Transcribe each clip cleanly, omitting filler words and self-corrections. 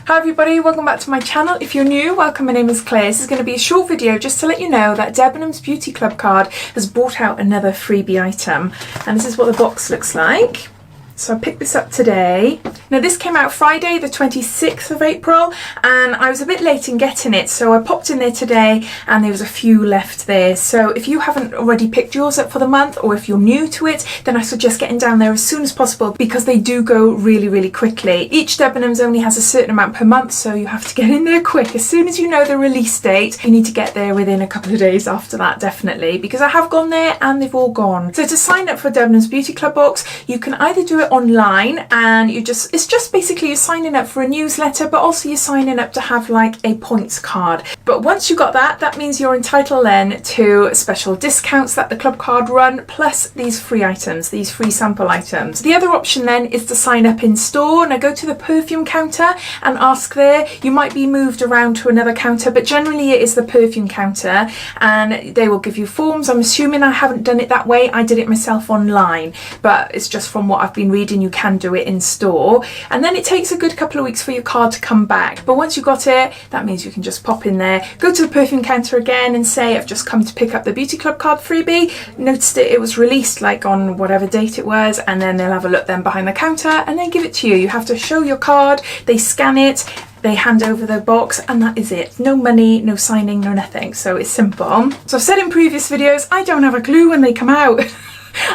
Hi everybody, welcome back to my channel. If you're new, welcome, my name is Claire. This is going to be a short video just to let you know that Debenhams Beauty Club card has brought out another freebie item, and this is what the box looks like. So I picked this up today. Now this came out Friday the 26th of April and I was a bit late in getting it, so I popped in there today and there was a few left there. So if you haven't already picked yours up for the month, or if you're new to it, then I suggest getting down there as soon as possible because they do go really quickly. Each Debenhams only has a certain amount per month, so you have to get in there quick. As soon as you know the release date, you need to get there within a couple of days after that, definitely, because I have gone there and they've all gone. So to sign up for Debenhams Beauty Club box, you can either do it online and it's just basically you're signing up for a newsletter, but also you're signing up to have like a points card. But once you got that, that means you're entitled then to special discounts that the club card run, plus these free items, these free sample items. The other option then is to sign up in store. Now go to the perfume counter and ask there. You might be moved around to another counter, but generally it is the perfume counter and they will give you forms. I'm assuming I haven't done it that way. I did it myself online, but it's just from what I've been reading, you can do it in store, and then it takes a good couple of weeks for your card to come back. But once you got it, that means you can just pop in there, go to the perfume counter again and say, I've just come to pick up the beauty club card freebie, noticed it was released like on whatever date it was, and then they'll have a look then behind the counter and then give it to you. You have to show your card, they scan it, they hand over the box, and that is it. No money, no signing, no nothing. So it's simple. So I've said in previous videos, I don't have a clue when they come out.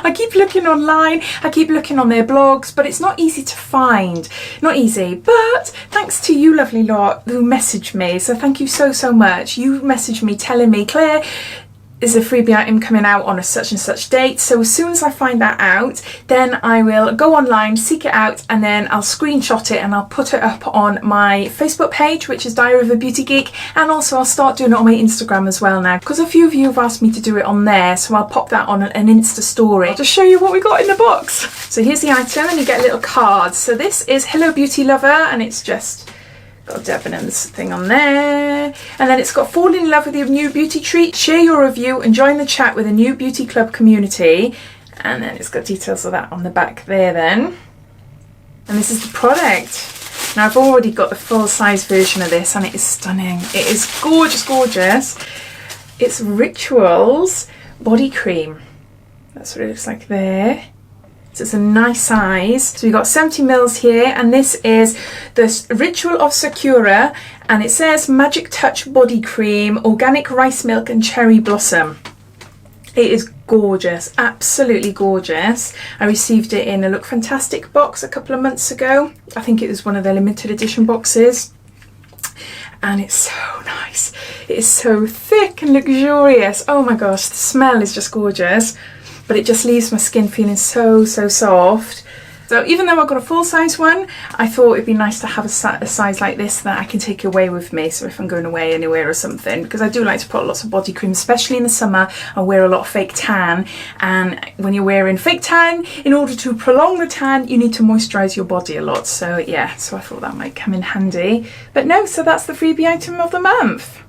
I keep looking online, I keep looking on their blogs, but it's not easy to find. Not easy, but thanks to you lovely lot who messaged me. So thank you so much. You messaged me telling me, Claire, is a freebie item coming out on a such and such date. So as soon as I find that out, then I will go online, seek it out, and then I'll screenshot it and I'll put it up on my Facebook page, which is Diaryofabeautygeek, and also I'll start doing it on my Instagram as well now, because a few of you have asked me to do it on there, so I'll pop that on an Insta story to show you what we got in the box. So here's the item and you get a little card. So this is Hello Beauty Lover, and it's just got a Debenhams thing on there, and then it's got fall in love with your new beauty treat, share your review and join the chat with a new beauty club community, and then it's got details of that on the back there then. And this is the product. Now I've already got the full size version of this and it is stunning. It is gorgeous. It's Rituals body cream. That's what it looks like there. So it's a nice size. So we've got 70 mils here, and this is the Ritual of Sakura, and it says Magic Touch Body Cream, Organic Rice Milk and Cherry Blossom. It is gorgeous, absolutely gorgeous. I received it in a Look Fantastic box a couple of months ago. I think it was one of their limited edition boxes. And it's so nice. It is so thick and luxurious. Oh my gosh, the smell is just gorgeous. But it just leaves my skin feeling so soft. So even though I've got a full size one, I thought it'd be nice to have a size like this that I can take away with me. So if I'm going away anywhere or something, because I do like to put lots of body cream, especially in the summer. I wear a lot of fake tan, and when you're wearing fake tan, in order to prolong the tan, you need to moisturize your body a lot. So yeah, so I thought that might come in handy. But no, so that's the freebie item of the month.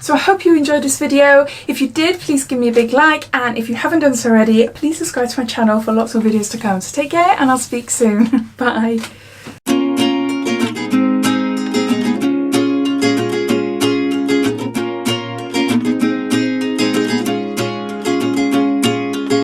So I hope you enjoyed this video. If you did, please give me a big like, and if you haven't done so already, please subscribe to my channel for lots of videos to come. So take care and I'll speak soon. Bye.